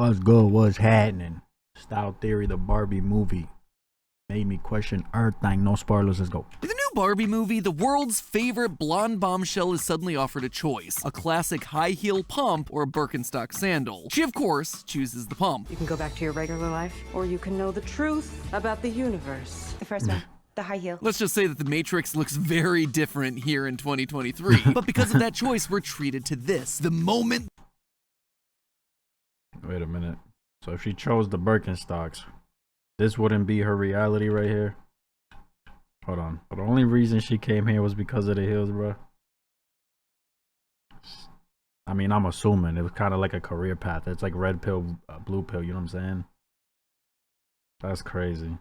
What's good? What's happening? Style Theory, the Barbie movie, made me question everything. No spoilers. Let's go. In the new Barbie movie, the world's favorite blonde bombshell is suddenly offered a choice: a classic high heel pump or a Birkenstock sandal. She, of course, chooses the pump. You can go back to your regular life, or you can know the truth about the universe. The first one. The high heel. Let's just say that the Matrix looks very different here in 2023. But because of that choice, we're treated to this: the moment. Wait a minute. So if she chose the Birkenstocks, this wouldn't be her reality right here? Hold on. But the only reason she came here was because of the heels, bro. I mean, I'm assuming it was kind of like a career path. It's like red pill, blue pill, you know what I'm saying? That's crazy.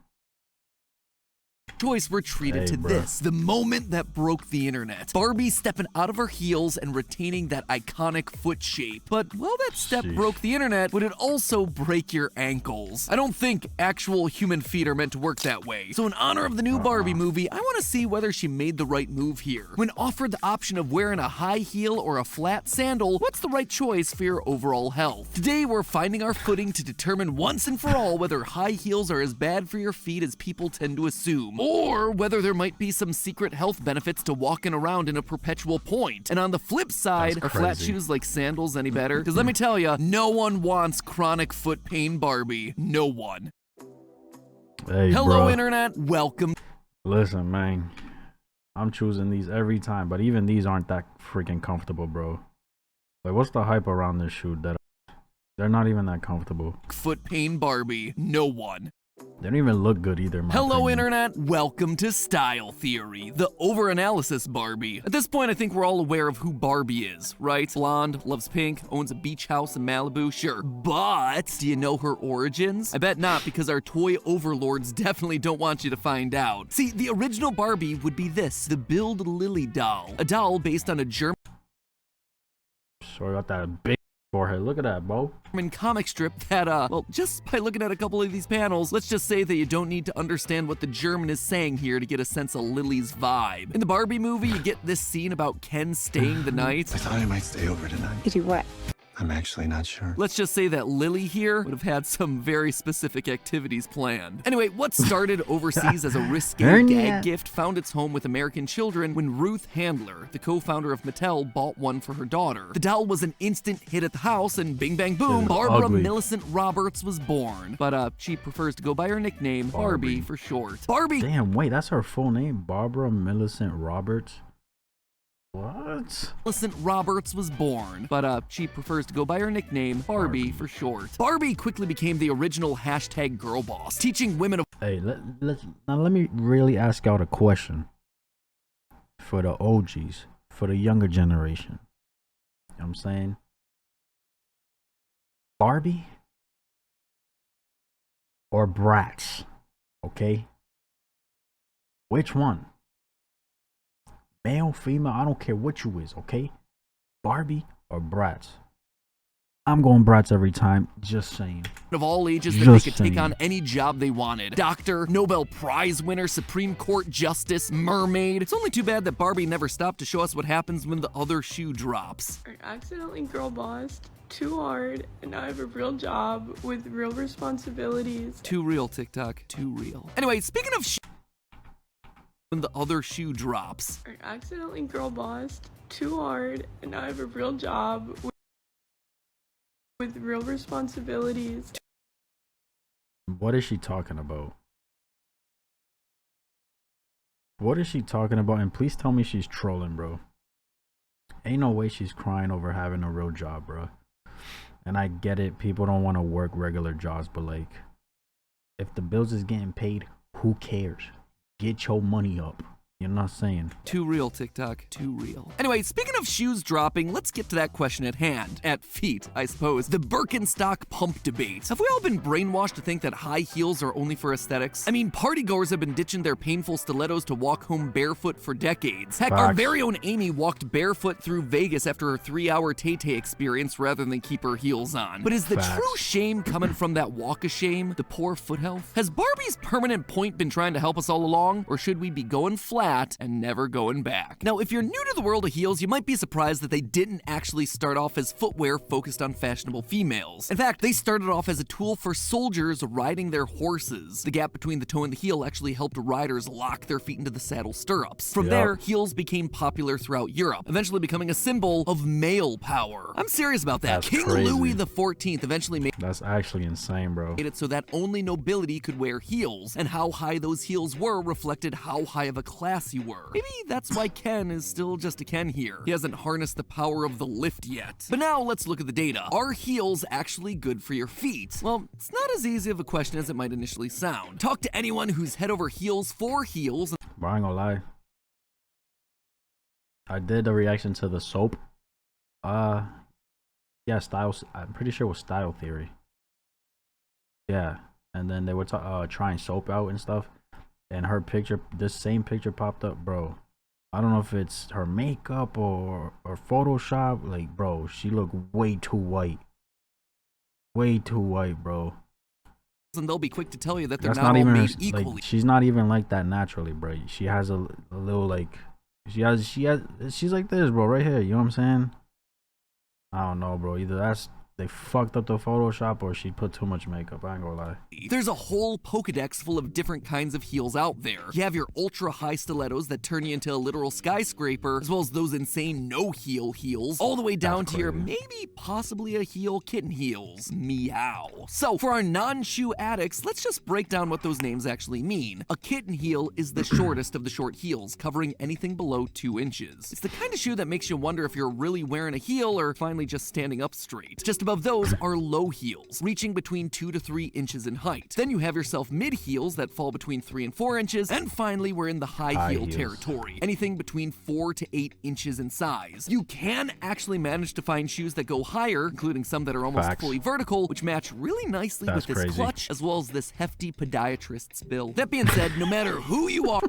Choice, we're treated to this: the moment that broke the internet. Barbie stepping out of her heels and retaining that iconic foot shape. But while that step broke the internet, would it also break your ankles? I don't think actual human feet are meant to work that way. So in honor of the new Barbie movie, I want to see whether she made the right move here. When offered the option of wearing a high heel or a flat sandal, what's the right choice for your overall health? Today, we're finding our footing to determine once and for all whether high heels are as bad for your feet as people tend to assume, or whether there might be some secret health benefits to walking around in a perpetual point. And on the flip side, are flat shoes like sandals any better? Because let me tell you, no one wants chronic foot pain Barbie. No one. Hey, hello, bro. internet. Welcome. Listen, man. I'm choosing these every time, but even these aren't that freaking comfortable, bro. Like, what's the hype around this shoe? That they're not even that comfortable. Foot pain Barbie. No one. They don't even look good either, man. Hello, internet. Welcome to Style Theory, the over-analysis Barbie. At this point, I think we're all aware of who Barbie is, right? Blonde, loves pink, owns a beach house in Malibu, sure. But do you know her origins? I bet not, because our toy overlords definitely don't want you to find out. See, the original Barbie would be this: the Build Lily doll. A doll based on a German got that big forehead. Look at that, bro. comic strip that, well, just by looking at a couple of these panels, let's just say that you don't need to understand what the German is saying here to get a sense of Lily's vibe. In the Barbie movie, you get this scene about Ken staying the night. I thought I might stay over tonight. To do what? I'm actually not sure. Let's just say that Lily here would have had some very specific activities planned. Anyway, what started overseas as a risque gag gift found its home with American children when Ruth Handler, the co-founder of Mattel, bought one for her daughter. The doll was an instant hit at the house, and bing bang boom, Barbara Millicent Roberts was born. But she prefers to go by her nickname, Barbie for short. Barbie. Damn, wait, that's her full name? Barbara Millicent Roberts? What? Millicent Roberts was born, but she prefers to go by her nickname, Barbie for short. Barbie quickly became the original hashtag girl boss, teaching women of— Hey, let me really ask out a question for the OGs, for the younger generation. You know what I'm saying? Barbie or Bratz? Okay? Which one? Male, female, I don't care what you is, okay? Barbie or Bratz? I'm going Bratz every time, just saying. Of all ages that they could take on any job they wanted. Doctor, Nobel Prize winner, Supreme Court Justice, mermaid. It's only too bad that Barbie never stopped to show us what happens when the other shoe drops. I accidentally girl bossed too hard, and now I have a real job with real responsibilities. Too real, TikTok, too real. Anyway, speaking of when the other shoe drops. I accidentally girl bossed too hard, and now I have a real job with real responsibilities. What is she talking about? What is she talking about? And please tell me she's trolling, bro. Ain't no way she's crying over having a real job, bro. And I get it, people don't want to work regular jobs, but like, if the bills is getting paid, who cares? Get your money up. You know what I'm saying? Too real, TikTok. Too real. Anyway, speaking of shoes dropping, let's get to that question at hand. At feet, I suppose. The Birkenstock pump debate. Have we all been brainwashed to think that high heels are only for aesthetics? I mean, partygoers have been ditching their painful stilettos to walk home barefoot for decades. Heck, our very own Amy walked barefoot through Vegas after her 3-hour Tay-Tay experience rather than keep her heels on. But is the true shame coming from that walk of shame? The poor foot health? Has Barbie's permanent point been trying to help us all along? Or should we be going flat that and never going back. Now, if you're new to the world of heels, you might be surprised that they didn't actually start off as footwear focused on fashionable females. In fact, they started off as a tool for soldiers riding their horses. The gap between the toe and the heel actually helped riders lock their feet into the saddle stirrups. From there, heels became popular throughout Europe, eventually becoming a symbol of male power. I'm serious about that. That's King crazy. Louis XIV eventually made That's actually insane, bro. it so that only nobility could wear heels, and how high those heels were reflected how high of a class you were. Maybe that's why Ken is still just a Ken here. He hasn't harnessed the power of the lift yet. But now let's look at the data. Are heels actually good for your feet? Well, it's not as easy of a question as it might initially sound. Talk to anyone who's head over heels for heels. Bro, I ain't gonna lie. I did a reaction to the soap. Yeah, styles. I'm pretty sure it was Style Theory. Yeah, and then they were trying soap out and stuff, and her picture, this same picture popped up, bro. I don't know if it's her makeup or Photoshop. Like, bro, she looked way too white. Way too white, bro. And they'll be quick to tell you that they're That's not all even made her, equally. like, she's not even like that naturally, bro. She has a little like she's like this, bro, right here. You know what I'm saying? I don't know, bro. Either they fucked up the Photoshop or she put too much makeup. I ain't gonna lie. There's a whole Pokedex full of different kinds of heels out there. You have your ultra high stilettos that turn you into a literal skyscraper, as well as those insane no heel heels, all the way down to your maybe possibly a heel kitten heels. Meow. So for our non-shoe addicts, let's just break down what those names actually mean. A kitten heel is the shortest of the short heels, covering anything below 2 inches. It's the kind of shoe that makes you wonder if you're really wearing a heel or finally just standing up straight. Just above those are low heels, reaching between 2 to 3 inches in height. Then you have yourself mid heels that fall between 3 and 4 inches, and finally we're in the high heel territory, anything between 4 to 8 inches in size. You can actually manage to find shoes that go higher, including some that are almost fully vertical, which match really nicely with this clutch, as well as this hefty podiatrist's build. That being said, no matter who you are,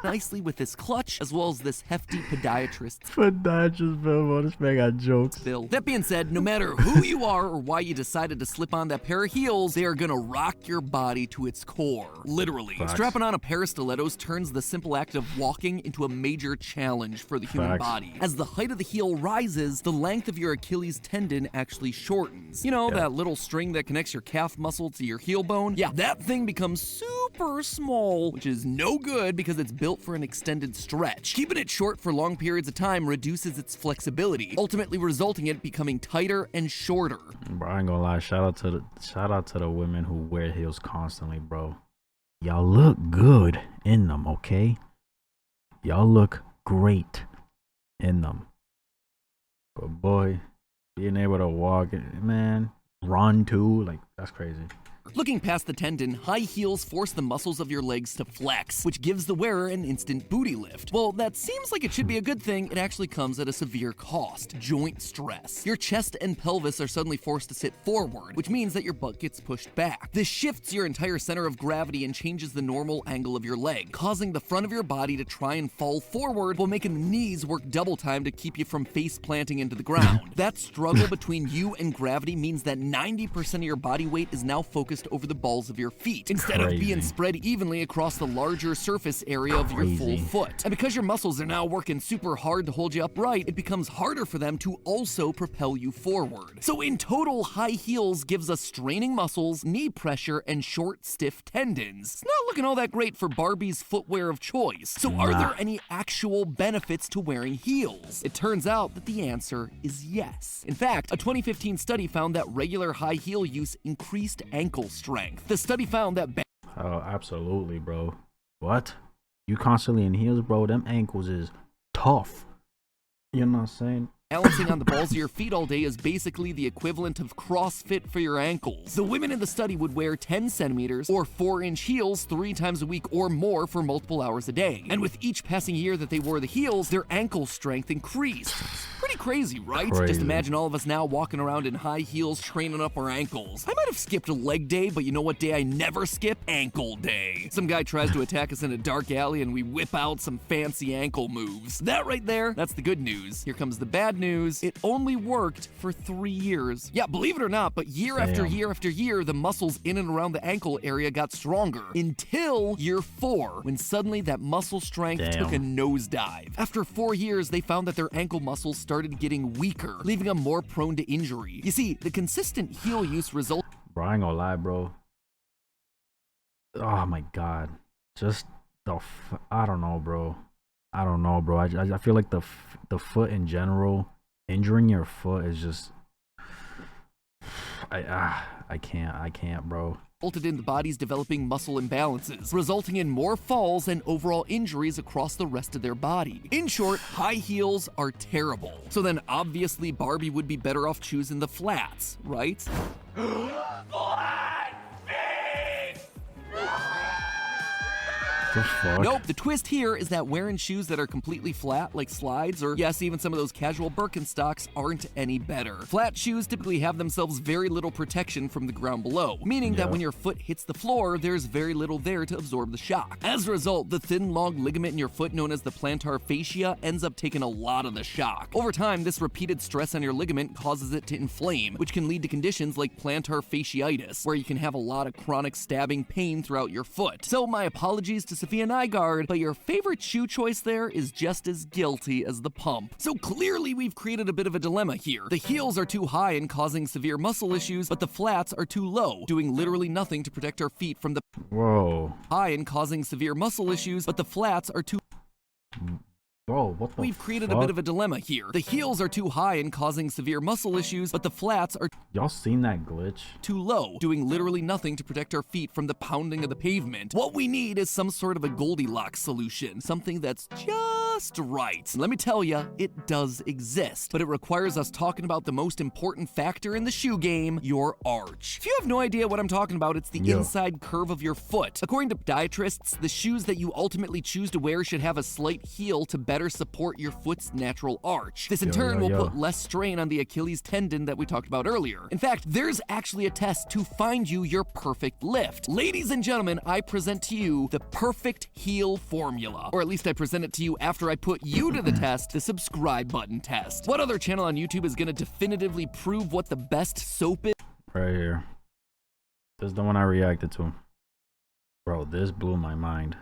nicely with this clutch, as well as this hefty podiatrist's Bill, this man got jokes. bill. That being said, no matter who you are or why you decided to slip on that pair of heels, they are gonna rock your body to its core. Literally. Strapping on a pair of stilettos turns the simple act of walking into a major challenge for the human body. As the height of the heel rises, the length of your Achilles tendon actually shortens. You know, that little string that connects your calf muscle to your heel bone? Yeah, that thing becomes super small, which is no good because it's built for an extended stretch. Keeping it short for long periods of time reduces its flexibility, ultimately resulting in it becoming tighter and shorter. Bro, I ain't gonna lie. Shout out to the women who wear heels constantly, bro. Y'all look good in them, okay? Y'all look great in them. But boy, being able to walk, man, run too, like, that's crazy. Looking past the tendon, high heels force the muscles of your legs to flex, which gives the wearer an instant booty lift. Well, that seems like it should be a good thing. It actually comes at a severe cost: joint stress. Your chest and pelvis are suddenly forced to sit forward, which means that your butt gets pushed back. This shifts your entire center of gravity and changes the normal angle of your leg, causing the front of your body to try and fall forward while making the knees work double time to keep you from face planting into the ground. That struggle between you and gravity means that 90% of your body weight is now focused over the balls of your feet, instead of being spread evenly across the larger surface area of your full foot. And because your muscles are now working super hard to hold you upright, it becomes harder for them to also propel you forward. So in total, high heels gives us straining muscles, knee pressure, and short, stiff tendons. It's not looking all that great for Barbie's footwear of choice. So are there any actual benefits to wearing heels? It turns out that the answer is yes. In fact, a 2015 study found that regular high heel use increased ankle strength. The study found that oh, absolutely, bro. What? You constantly in heels, bro? Them ankles is tough. You know what I'm saying? balancing on the balls of your feet all day is basically the equivalent of CrossFit for your ankles. The women in the study would wear 10 centimeters or 4-inch heels 3 times a week or more for multiple hours a day. And with each passing year that they wore the heels, their ankle strength increased. Pretty crazy, right? Just imagine all of us now walking around in high heels training up our ankles. I might have skipped a leg day, but you know what day I never skip? Ankle day. Some guy tries to attack us in a dark alley and we whip out some fancy ankle moves. That right there, that's the good news. Here comes the bad news, it only worked for 3 years. Yeah, believe it or not, but year after year after year, the muscles in and around the ankle area got stronger. Until year 4, when suddenly that muscle strength took a nosedive. After 4 years, they found that their ankle muscles started getting weaker, leaving them more prone to injury. You see, the consistent heel use resulted. Bro, I ain't gonna lie, bro. Oh my god. Just I don't know, bro. I don't know, bro. I feel like the foot in general, injuring your foot is just I can't, bro. Resulted in the body's developing muscle imbalances, resulting in more falls and overall injuries across the rest of their body. In short, high heels are terrible. So then obviously Barbie would be better off choosing the flats, right? The fuck? Nope, the twist here is that wearing shoes that are completely flat, like slides, or yes, even some of those casual Birkenstocks, aren't any better. Flat shoes typically have themselves very little protection from the ground below, meaning that when your foot hits the floor, there's very little there to absorb the shock. As a result, the thin, long ligament in your foot known as the plantar fascia ends up taking a lot of the shock. Over time, this repeated stress on your ligament causes it to inflame, which can lead to conditions like plantar fasciitis, where you can have a lot of chronic stabbing pain throughout your foot. So my apologies to Sophia Nygaard, but your favorite shoe choice there is just as guilty as the pump. So clearly we've created a bit of a dilemma here. The heels are too high and causing severe muscle issues, but the flats are too low, doing literally nothing to protect our feet from the high and causing severe muscle issues, but the flats are too Bro, what the We've created fuck? a bit of a dilemma here. The heels are too high and causing severe muscle issues, but the flats are Y'all seen that glitch? too low, doing literally nothing to protect our feet from the pounding of the pavement. What we need is some sort of a Goldilocks solution, something that's just right. And let me tell ya, it does exist, but it requires us talking about the most important factor in the shoe game, your arch. If you have no idea what I'm talking about, it's the inside curve of your foot. According to podiatrists, the shoes that you ultimately choose to wear should have a slight heel to better support your foot's natural arch. This in turn will put less strain on the Achilles tendon that we talked about earlier. In fact, there's actually a test to find you your perfect lift. Ladies and gentlemen, I present to you the perfect heel formula. Or at least I present it to you after I put you to the test, the subscribe button test. What other channel on YouTube is gonna definitively prove what the best soap is? Right here. This is the one I reacted to. Bro, this blew my mind.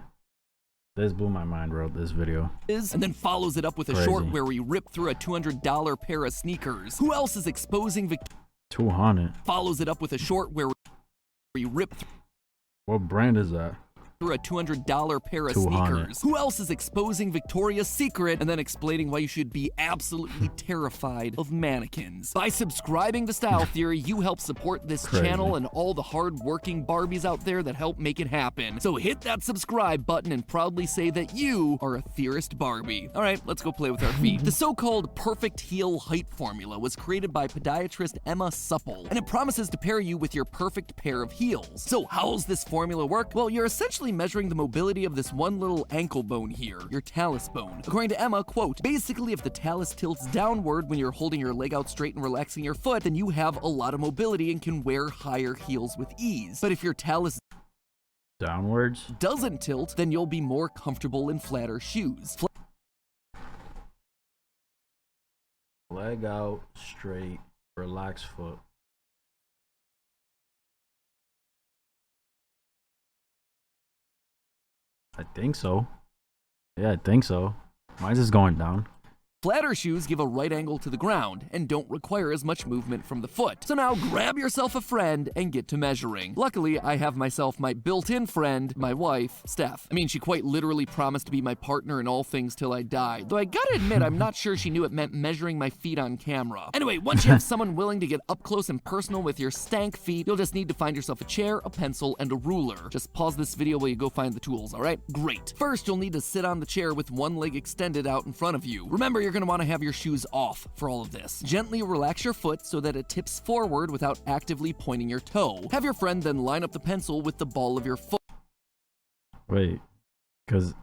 This blew my mind, bro, this video. And then follows it up with a short where we rip through a $200 pair of sneakers. Who else is exposing 200? Follows it up with a short where we rip What brand is that? through a $200 pair of sneakers. Who else is exposing Victoria's Secret and then explaining why you should be absolutely terrified of mannequins? By subscribing to Style Theory, you help support this channel and all the hard-working Barbies out there that help make it happen. So hit that subscribe button and proudly say that you are a Theorist Barbie. All right, let's go play with our feet. The so-called perfect heel height formula was created by podiatrist Emma Supple, and it promises to pair you with your perfect pair of heels. So how's this formula work? Well, you're essentially measuring the mobility of this one little ankle bone here, your talus bone. According to Emma, quote, basically if the talus tilts downward when you're holding your leg out straight and relaxing your foot, then you have a lot of mobility and can wear higher heels with ease. But if your talus downwards doesn't tilt, then you'll be more comfortable in flatter shoes. Leg out straight, relaxed foot. I think so. Yeah, I think so. Mine's just going down. Flatter shoes give a right angle to the ground and don't require as much movement from the foot. So now grab yourself a friend and get to measuring. Luckily, I have myself my built-in friend, my wife, Steph. I mean, she quite literally promised to be my partner in all things till I died. Though I gotta admit, I'm not sure she knew it meant measuring my feet on camera. Anyway, once you have someone willing to get up close and personal with your stank feet, you'll just need to find yourself a chair, a pencil, and a ruler. Just pause this video while you go find the tools, all right? Great. First, you'll need to sit on the chair with one leg extended out in front of you. Remember, you're gonna want to have your shoes off for all of this. Gently relax your foot so that it tips forward without actively pointing your toe. Have your friend then line up the pencil with the ball of your foot. Wait, because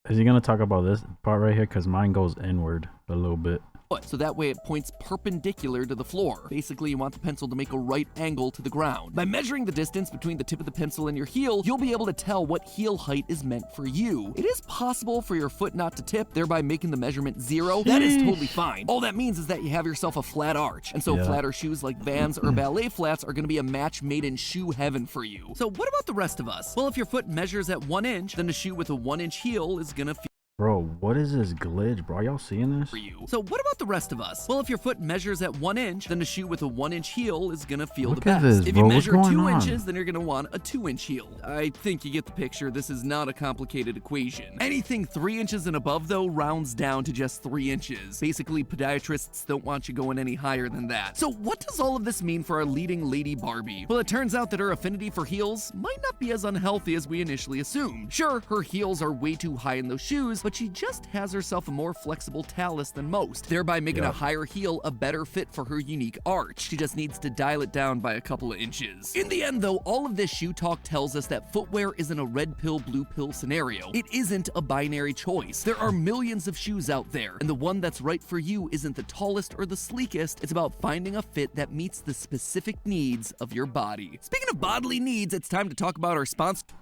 is he gonna talk about this part right here? Because mine goes inward a little bit. so that way it points perpendicular to the floor. Basically, you want the pencil to make a right angle to the ground. By measuring the distance between the tip of the pencil and your heel, you'll be able to tell what heel height is meant for you. It is possible for your foot not to tip, thereby making the measurement 0. That is totally fine. All that means is that you have yourself a flat arch, and so flatter shoes like Vans or ballet flats are going to be a match made in shoe heaven for you. So what about the rest of us? Well, if your foot measures at 1 inch, then a shoe with a 1-inch heel is going to feel Bro, what is this glitch, bro? Y'all seeing this? for you. So what about the rest of us? Well, if your foot measures at 1 inch, then a shoe with a 1-inch heel is gonna feel Look the at best. this, If you bro. What's measure going 2 on? inches, then you're gonna want a 2-inch heel. I think you get the picture. This is not a complicated equation. Anything 3 inches and above, though, rounds down to just 3 inches. Basically, podiatrists don't want you going any higher than that. So what does all of this mean for our leading lady Barbie? Well, it turns out that her affinity for heels might not be as unhealthy as we initially assumed. Sure, her heels are way too high in those shoes, but she just has herself a more flexible talus than most, thereby making a higher heel a better fit for her unique arch. She just needs to dial it down by a couple of inches. In the end, though, all of this shoe talk tells us that footwear isn't a red pill, blue pill scenario. It isn't a binary choice. There are millions of shoes out there, and the one that's right for you isn't the tallest or the sleekest. It's about finding a fit that meets the specific needs of your body. Speaking of bodily needs, it's time to talk about our sponsor.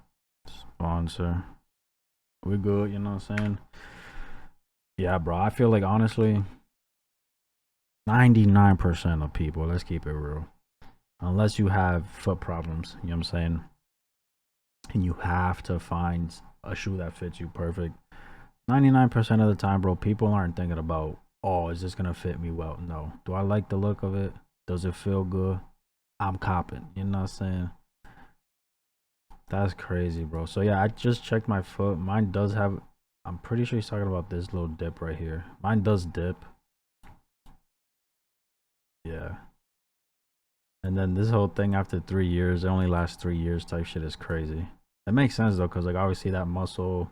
We good, you know what I'm saying? Yeah, bro, I feel like, honestly, 99% of people, let's keep it real, unless you have foot problems, you know what I'm saying, and you have to find a shoe that fits you perfect, 99% of the time, bro, people aren't thinking about, oh, is this gonna fit me well? No. Do I like the look of it? Does it feel good? I'm copping, you know what I'm saying? That's crazy, bro. So yeah, I just checked my foot. Mine does have, I'm pretty sure he's talking about this little dip right here. Mine does dip. Yeah. And then this whole thing after 3 years, it only lasts 3 years type shit is crazy. It makes sense though, because like obviously that muscle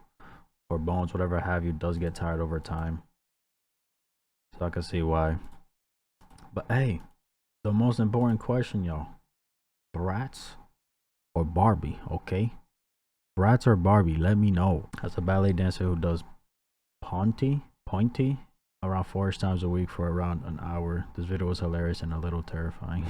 or bones, whatever have you, does get tired over time. So I can see why. But hey, the most important question, y'all. Bratz or Barbie, okay? Bratz or Barbie, let me know. As a ballet dancer who does pointy around 4 times a week for around an hour, this video was hilarious and a little terrifying.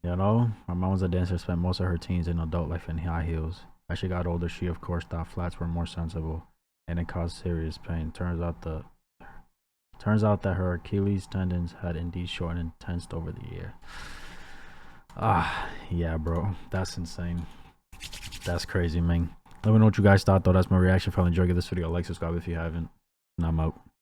You know, my mom was a dancer, spent most of her teens in adult life in high heels. As she got older, she of course thought flats were more sensible, and it caused serious pain. Turns out that her Achilles tendons had indeed shortened and tensed over the year. Yeah, bro, that's insane. That's crazy, man. Let me know what you guys thought though. That's my reaction. If you enjoyed this video, like, subscribe if you haven't, and I'm out.